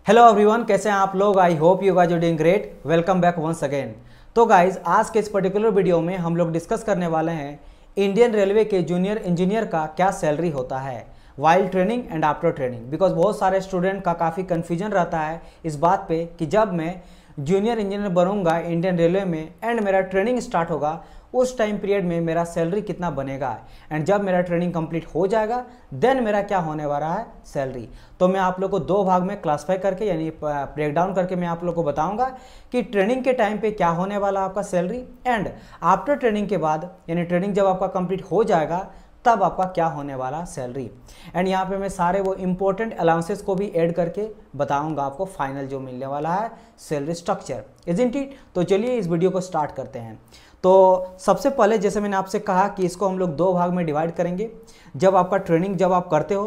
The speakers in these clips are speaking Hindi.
हेलो एवरीवन, कैसे हैं आप लोग। I hope you guys are doing great. Welcome back once again. तो गाइज आज के इस पर्टिकुलर वीडियो में हम लोग डिस्कस करने वाले हैं इंडियन रेलवे के जूनियर इंजीनियर का क्या सैलरी होता है while training and after training. Because बहुत सारे स्टूडेंट का काफ़ी कन्फ्यूजन रहता है इस बात पे कि जब मैं जूनियर इंजीनियर बनूंगा इंडियन रेलवे में एंड मेरा ट्रेनिंग स्टार्ट होगा उस टाइम पीरियड में मेरा सैलरी कितना बनेगा, एंड जब मेरा ट्रेनिंग कंप्लीट हो जाएगा देन मेरा क्या होने वाला है सैलरी। तो मैं आप लोग को दो भाग में क्लासीफाई करके यानी ब्रेक डाउन करके मैं आप लोग को बताऊंगा कि ट्रेनिंग के टाइम पे क्या होने वाला आपका सैलरी एंड आफ्टर ट्रेनिंग के बाद यानी ट्रेनिंग जब आपका कंप्लीट हो जाएगा तब आपका क्या होने वाला सैलरी। एंड यहाँ पे मैं सारे वो इंपॉर्टेंट अलाउंसेस को भी ऐड करके बताऊंगा आपको फाइनल जो मिलने वाला है सैलरी स्ट्रक्चर, इजंट इट। तो चलिए इस वीडियो को स्टार्ट करते हैं। तो सबसे पहले जैसे मैंने आपसे कहा कि इसको हम लोग दो भाग में डिवाइड करेंगे। जब आपका ट्रेनिंग जब आप करते हो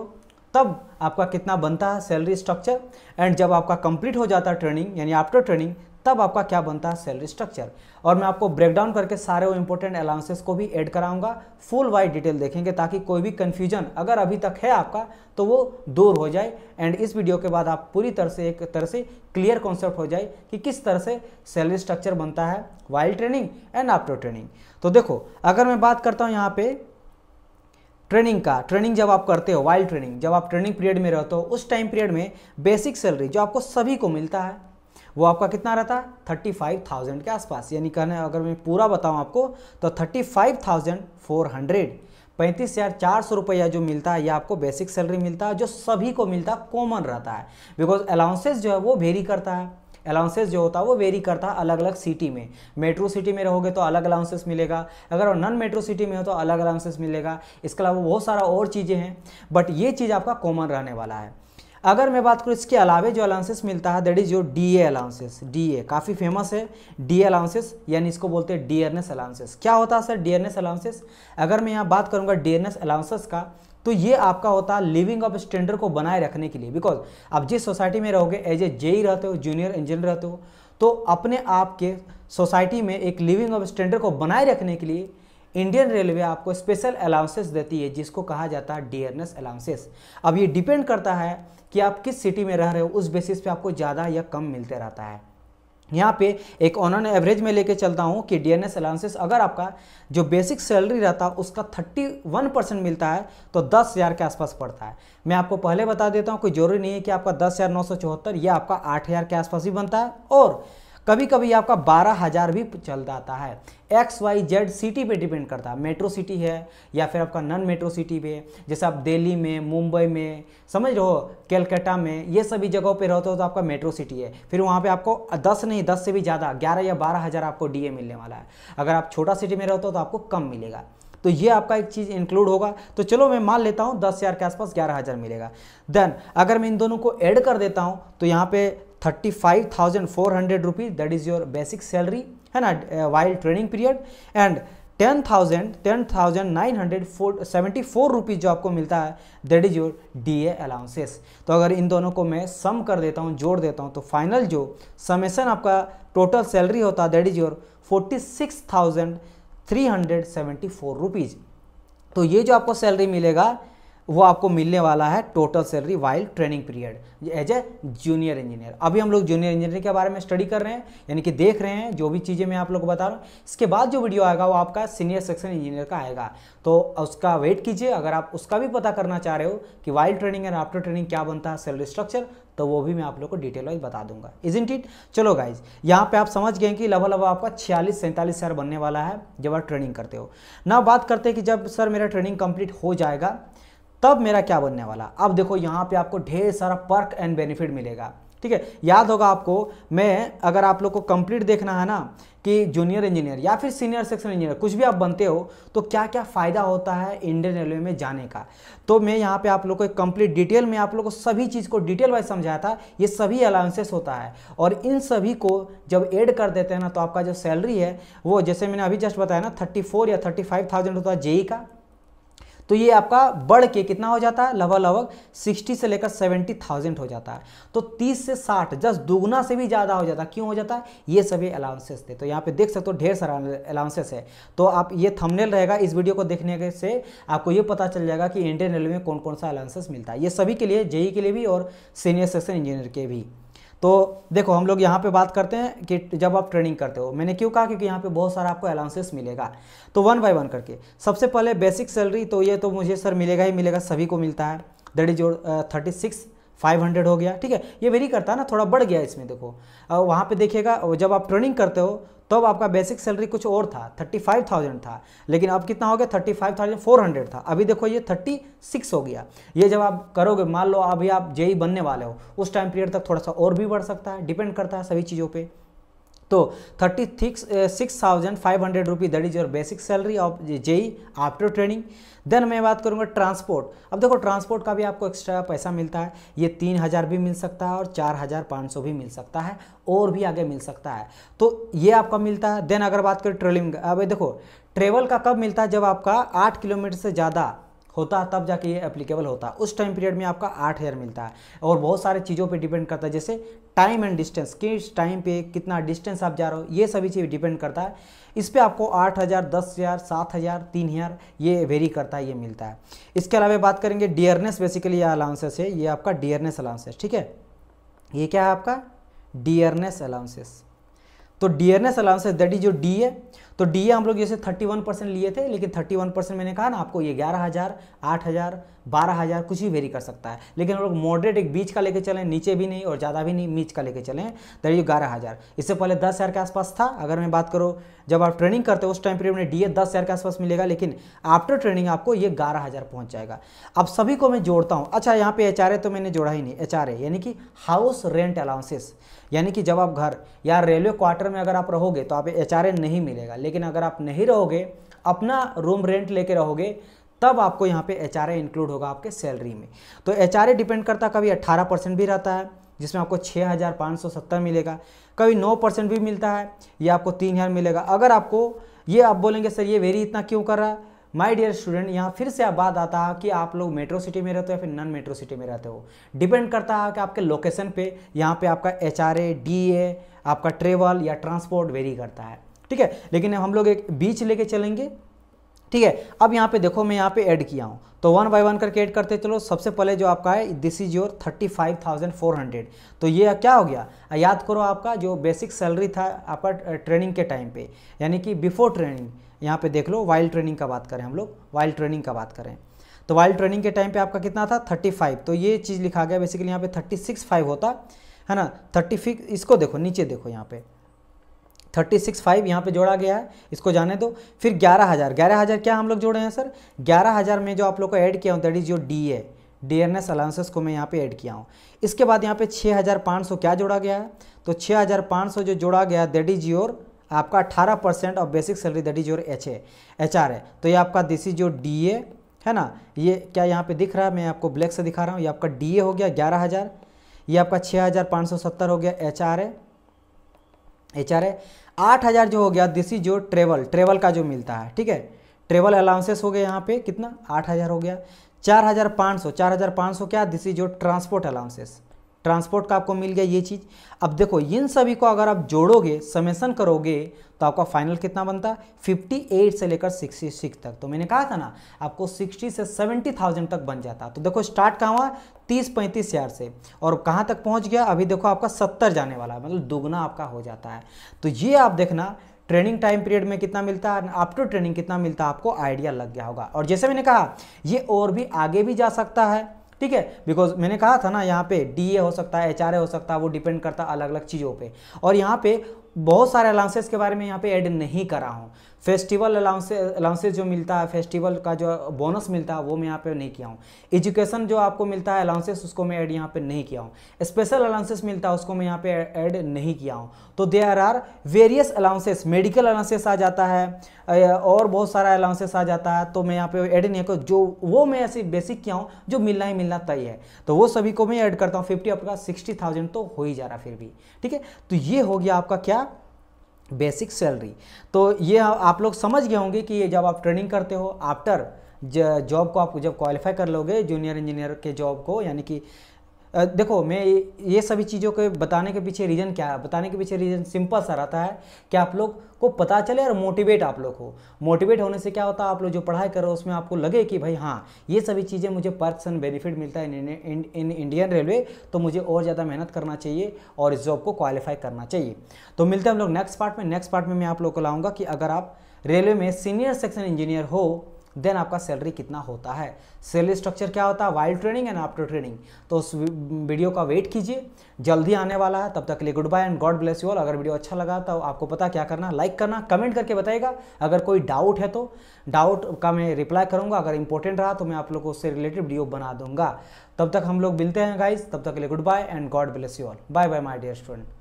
तब आपका कितना बनता है सैलरी स्ट्रक्चर, एंड जब आपका कंप्लीट हो जाता है ट्रेनिंग यानी आफ्टर ट्रेनिंग तब आपका क्या बनता है सैलरी स्ट्रक्चर। और मैं आपको ब्रेक डाउन करके सारे वो इंपॉर्टेंट अलाउंसेस को भी ऐड कराऊंगा, फुल वाइड डिटेल देखेंगे ताकि कोई भी कन्फ्यूजन अगर अभी तक है आपका तो वो दूर हो जाए। एंड इस वीडियो के बाद आप पूरी तरह से एक तरह से क्लियर कॉन्सेप्ट हो जाए कि किस तरह से सैलरी स्ट्रक्चर बनता है while training and after training. तो देखो अगर मैं बात करता हूँ यहाँ पे ट्रेनिंग का, ट्रेनिंग जब आप करते हो वाइल ट्रेनिंग जब आप ट्रेनिंग पीरियड में रहते हो उस टाइम पीरियड में बेसिक सैलरी जो आपको सभी को मिलता है वो आपका कितना रहता है 35,000 के आसपास। यानी कहने अगर मैं पूरा बताऊं आपको तो 35,400 35,400 रुपया जो मिलता है ये आपको बेसिक सैलरी मिलता है जो सभी को मिलता है, कॉमन रहता है। बिकॉज अलाउंसेस जो है वो वेरी करता है, अलाउंसेस जो होता है वो वेरी करता है अलग अलग सिटी में। मेट्रो सिटी में रहोगे तो अलग अलाउंसेस मिलेगा, अगर नॉन मेट्रो सिटी में हो तो अलग अलाउंसेस मिलेगा। इसके अलावा बहुत सारा और चीज़ें हैं बट ये चीज़ आपका कॉमन रहने वाला है। अगर मैं बात करूँ इसके अलावा जो अलाउंसेस मिलता है that is your DA allowances. DA काफ़ी फेमस है, डीए अलाउंसेस यानी इसको बोलते हैं डियरनेस अलाउंसेस। क्या होता है सर डियरनेस अलाउंसेस? अगर मैं यहाँ बात करूँगा डियरनेस अलाउंसेस का तो ये आपका होता है लिविंग ऑफ स्टैंडर्ड को बनाए रखने के लिए। बिकॉज आप जिस सोसाइटी में रहोगे एज ए जेई रहते हो, जूनियर इंजीनियर रहते हो, तो अपने आप के सोसाइटी में एक लिविंग ऑफ स्टैंडर्ड को बनाए रखने के लिए इंडियन रेलवे आपको स्पेशल अलाउंसेस देती है जिसको कहा जाता है डियरनेस अलाउंसेस। अब ये डिपेंड करता है कि आप किस सिटी में रह रहे हो, उस बेसिस पे आपको ज़्यादा या कम मिलते रहता है। यहाँ पे एक ऑन एवरेज में लेके चलता हूँ कि डियरनेस अलाउंसेस अगर आपका जो बेसिक सैलरी रहता है उसका 31% मिलता है तो 10,000 के आसपास पड़ता है। मैं आपको पहले बता देता हूँ कोई जरूरी नहीं है कि आपका 10,974 या आपका 8,000 के आसपास भी बनता है, और कभी कभी आपका 12,000 भी चल जाता है। XYZ सिटी पे डिपेंड करता है, मेट्रो सिटी है या फिर आपका नॉन मेट्रो सिटी पे, जैसे आप दिल्ली में, मुंबई में, समझ रहे हो, कलकत्ता में, ये सभी जगहों पे रहते हो तो आपका मेट्रो सिटी है। फिर वहाँ पे आपको 10 नहीं 10 से भी ज़्यादा 11 या 12,000 आपको डीए मिलने वाला है। अगर आप छोटा सिटी में रहते हो तो आपको कम मिलेगा। तो ये आपका एक चीज़ इंक्लूड होगा। तो चलो मैं मान लेता हूँ 10,000 के आसपास 11,000 मिलेगा। देन अगर मैं इन दोनों को ऐड कर देता हूँ तो यहाँ पे 35,400 rupees that is your basic salary है ना while training period, and 10,974 rupees जो आपको मिलता है that is your DA allowances. तो अगर इन दोनों को मैं सम कर देता हूँ, जोड़ देता हूँ, तो फाइनल जो समेशन आपका टोटल सैलरी होता है दैट इज़ योर 46,374 रुपीज़। तो ये जो आपको सैलरी मिलेगा वो आपको मिलने वाला है total salary while training period as a junior engineer. अभी हम लोग जूनियर इंजीनियर के बारे में स्टडी कर रहे हैं यानी कि देख रहे हैं जो भी चीज़ें मैं आप लोग को बता रहा हूँ। इसके बाद जो वीडियो आएगा वो आपका सीनियर सेक्शन इंजीनियर का आएगा, तो उसका वेट कीजिए। अगर आप उसका भी पता करना चाह रहे हो कि while training and after training क्या बनता है सैलरी स्ट्रक्चर, तो वो भी मैं आप लोग को डिटेल वाइज बता दूंगा, इजंट इट। चलो गाइज यहाँ पे आप समझ गए कि लगभग आपका 46-47,000 बनने वाला है जब आप ट्रेनिंग करते हो ना। बात करते हैं कि जब सर मेरा ट्रेनिंग कंप्लीट हो जाएगा तब मेरा क्या बनने वाला। अब देखो यहाँ पे आपको ढेर सारा पर्क एंड बेनिफिट मिलेगा, ठीक है। याद होगा आपको, मैं अगर आप लोग को कंप्लीट देखना है ना कि जूनियर इंजीनियर या फिर सीनियर सेक्शन इंजीनियर कुछ भी आप बनते हो तो क्या क्या फ़ायदा होता है इंडियन रेलवे में जाने का, तो मैं यहाँ पे आप लोग को कंप्लीट डिटेल में आप लोग को सभी चीज़ को डिटेल वाइज समझाया था। ये सभी अलाउंसेस होता है और इन सभी को जब ऐड कर देते हैं ना तो आपका जो सैलरी है वो जैसे मैंने अभी जस्ट बताया ना 34 या 35,000 होता है जेई का, तो ये आपका बढ़ के कितना हो जाता है लगभग 60 से लेकर 70,000 हो जाता है। तो 30 से 60 जस्ट दुगना से भी ज़्यादा हो जाता है। क्यों हो जाता है? ये सभी अलाउंसेस थे। तो यहाँ पे देख सकते हो ढेर सारा अलाउंसेस है। तो आप ये थंबनेल रहेगा इस वीडियो को देखने से आपको ये पता चल जाएगा कि इंडियन रेलवे में कौन कौन सा अलाउंसेस मिलता है। ये सभी के लिए, जेई के लिए भी और सीनियर सेक्शन इंजीनियर के भी। तो देखो हम लोग यहाँ पे बात करते हैं कि जब आप ट्रेनिंग करते हो, मैंने क्यों कहा, क्योंकि यहाँ पे बहुत सारा आपको अलाउंसेस मिलेगा। तो वन बाय वन करके सबसे पहले बेसिक सैलरी, तो ये तो मुझे सर मिलेगा ही मिलेगा, सभी को मिलता है, दैट इज योर 36,500 हो गया, ठीक है। ये वेरी करता है ना, थोड़ा बढ़ गया इसमें, देखो वहाँ पे देखिएगा जब आप ट्रेनिंग करते हो तब आपका बेसिक सैलरी कुछ और था, 35,000 था, लेकिन अब कितना हो गया, 35,400 था, अभी देखो ये 36 हो गया। ये जब आप करोगे, मान लो अभी आप जेई बनने वाले हो, उस टाइम पीरियड तक थोड़ा सा और भी बढ़ सकता है, डिपेंड करता है सभी चीज़ों पे। तो 36,500 rupee that is your basic salary of JE after training. Then मैं बात करूंगा ट्रांसपोर्ट। अब देखो ट्रांसपोर्ट का भी आपको एक्स्ट्रा पैसा मिलता है, ये 3,000 भी मिल सकता है और 4,500 भी मिल सकता है, और भी आगे मिल सकता है, तो ये आपका मिलता है। देन अगर बात करें ट्रेवलिंग, अब देखो ट्रेवल का कब मिलता है, जब आपका 8 किलोमीटर से ज़्यादा होता है तब जाके ये एप्लीकेबल होता है, उस टाइम पीरियड में आपका 8,000 मिलता है। और बहुत सारे चीज़ों पे डिपेंड करता है, जैसे टाइम एंड डिस्टेंस, किस टाइम पे कितना डिस्टेंस आप जा रहे हो, ये सभी चीज़ डिपेंड करता है। इस पे आपको 8,000, 10,000, 7,000, 3,000 ये वेरी करता है, ये मिलता है। इसके अलावा बात करेंगे डियरनेस, बेसिकली ये अलाउंसेस है, ये आपका डियरनेस अलाउंसेस, ठीक है। ये क्या है आपका डियरनेस अलाउंसेस। तो डियरनेस अलाउंसेस दैट इज जो डी ए, तो डी ए हम लोग जैसे 31% लिए थे, लेकिन 31% मैंने कहा ना आपको, ये 11,000, 8,000, 12,000 कुछ भी वेरी कर सकता है, लेकिन हम लोग मॉडरेट एक बीच का लेके चलें, नीचे भी नहीं और ज़्यादा भी नहीं, बीच का लेके चलें, दैट इज 11,000। इससे पहले 10,000 के आसपास था। अगर मैं बात करूँ जब आप ट्रेनिंग करते हो उस टाइम पीरियड में डी ए 10,000 के आसपास मिलेगा, लेकिन आफ्टर ट्रेनिंग आपको ये 11,000 पहुँच जाएगा। अब सभी को मैं जोड़ता हूँ। अच्छा यहाँ पे HRA तो मैंने जोड़ा ही नहीं, HRA यानी कि हाउस रेंट अलाउंसेस, यानी कि जब आप घर या रेलवे क्वार्टर में अगर आप रहोगे तो आप HRA नहीं मिलेगा, लेकिन अगर आप नहीं रहोगे, अपना रूम रेंट लेके रहोगे, तब आपको यहाँ पे HRA इंक्लूड होगा आपके सैलरी में। तो HRA डिपेंड करता है, कभी 18% भी रहता है जिसमें आपको 6,570 मिलेगा, कभी 9% भी मिलता है, ये आपको 3,000 मिलेगा। अगर आपको ये आप बोलेंगे सर ये वेरी इतना क्यों कर रहा है, माय डियर स्टूडेंट, यहाँ फिर से आप बात आता है कि आप लोग मेट्रो सिटी में रहते हो या फिर नॉन मेट्रो सिटी में रहते हो, डिपेंड करता है कि आपके लोकेशन पे यहाँ पे आपका HRA, DA, आपका ट्रेवल या ट्रांसपोर्ट वेरी करता है, ठीक है। लेकिन हम लोग एक बीच लेके चलेंगे, ठीक है। अब यहाँ पे देखो मैं यहाँ पे ऐड किया हूँ, तो वन बाय वन करके ऐड करते चलो। सबसे पहले जो आपका है दिस इज योर 35,400, तो ये क्या हो गया, याद करो आपका जो बेसिक सैलरी था आपका ट्रेनिंग के टाइम पे, यानी कि बिफोर ट्रेनिंग। यहाँ पे देख लो वाइल्ड ट्रेनिंग का बात करें, हम लोग वाइल्ड ट्रेनिंग का बात करें, तो वाइल्ड ट्रेनिंग के टाइम पे आपका कितना था 35, तो ये चीज़ लिखा गया बेसिकली यहाँ पे 36,500 होता है ना, 35। इसको देखो नीचे देखो यहाँ पे 36,500 यहाँ पे जोड़ा गया है, इसको जाने दो। फिर 11,000 क्या हम लोग जोड़े हैं सर, 11,000 में जो आप लोग को ऐड किया हूँ that is your DA, dearness allowances को मैं यहाँ पे ऐड किया हूँ। इसके बाद यहाँ पे 6,500 क्या जोड़ा गया है, तो 6,500 जो जोड़ा गया दैट इज योर आपका 18% of basic salary, that is your HRA। तो ये आपका दिस इज योर DA है ना, ये क्या यहाँ पे दिख रहा है, मैं आपको ब्लैक से दिखा रहा हूँ, ये आपका DA हो गया 11,000, ये आपका 6,570 हो गया HRA। 8,000 जो हो गया दिस इज जो ट्रेवल का जो मिलता है, ठीक है, ट्रेवल अलाउंसेस हो गया यहाँ पे कितना 8,000 हो गया। 4,500 क्या, दिस इज जो ट्रांसपोर्ट अलाउंसेस, ट्रांसपोर्ट का आपको मिल गया ये चीज़। अब देखो इन सभी को अगर आप जोड़ोगे, समेसन करोगे, तो आपका फाइनल कितना बनता है 58 से लेकर 66 तक। तो मैंने कहा था ना आपको 60 से 70,000 तक बन जाता। तो देखो स्टार्ट कहाँ हुआ 30-35 हज़ार से, और कहाँ तक पहुँच गया, अभी देखो आपका 70 जाने वाला है, मतलब दुगना आपका हो जाता है। तो ये आप देखना ट्रेनिंग टाइम पीरियड में कितना मिलता है, आफ्टर ट्रेनिंग कितना मिलता है, आपको आइडिया लग गया होगा। और जैसे मैंने कहा ये और भी आगे भी जा सकता है, ठीक है, बिकॉज मैंने कहा था ना यहाँ पे DA हो सकता है, HRA हो सकता है, वो डिपेंड करता है अलग अलग चीज़ों पे। और यहाँ पे बहुत सारे अलाउंसेस के बारे में यहाँ पे ऐड नहीं करा हूँ। फेस्टिवल अलाउंसेस जो मिलता है, फेस्टिवल का जो बोनस मिलता है वो मैं यहाँ पे नहीं किया हूँ। एजुकेशन जो आपको मिलता है अलाउंसेस, उसको मैं ऐड यहाँ पे नहीं किया हूँ। स्पेशल अलाउंसेस मिलता है उसको मैं यहाँ पे ऐड नहीं किया हूँ। तो there are various allowances, medical allowances आ जाता है और बहुत सारा अलाउंसेस आ जाता है, तो मैं यहाँ पे ऐड नहीं किया, जो वो मैं ऐसे बेसिक किया हूँ जो मिलना ही मिलना तय है, तो वो सभी को मैं ऐड करता हूँ। 50 आपका 60,000 तो हो ही जा रहा फिर भी, ठीक है। तो ये हो गया आपका क्या बेसिक सैलरी। तो ये आप लोग समझ गए होंगे कि ये जब आप ट्रेनिंग करते हो आफ्टर जॉब को, आप जब क्वालिफाई कर लोगे जूनियर इंजीनियर के जॉब को, यानी कि देखो मैं ये सभी चीज़ों के बताने के पीछे रीज़न क्या है, बताने के पीछे रीज़न सिंपल सा रहता है कि आप लोग को पता चले और मोटिवेट आप लोग हो। मोटिवेट होने से क्या होता है, आप लोग जो पढ़ाई करो उसमें आपको लगे कि भाई हाँ ये सभी चीज़ें मुझे पर्क्स एंड बेनिफिट मिलता है इन इंडियन रेलवे, तो मुझे और ज़्यादा मेहनत करना चाहिए और इस जॉब को क्वालिफाई करना चाहिए। तो मिलते हैं हम लोग नेक्स्ट पार्ट में। नेक्स्ट पार्ट में मैं आप लोग को लाऊंगा कि अगर आप रेलवे में सीनियर सेक्शन इंजीनियर हो देन आपका सैलरी कितना होता है, सैलरी स्ट्रक्चर क्या होता है while training and after training. तो उस वीडियो का वेट कीजिए, जल्दी आने वाला है। तब तक के लिए good bye and God bless you all. अगर वीडियो अच्छा लगा तो आपको पता क्या करना, लाइक करना, कमेंट करके बताइएगा। अगर कोई डाउट है तो डाउट का मैं रिप्लाई करूंगा, अगर इंपॉर्टेंट रहा तो मैं आप लोग को उससे रिलेटेड वीडियो बना दूंगा। तब तक हम लोग मिलते हैं गाइज, तब तक के लिए good bye and God bless you all. Bye bye my dear student.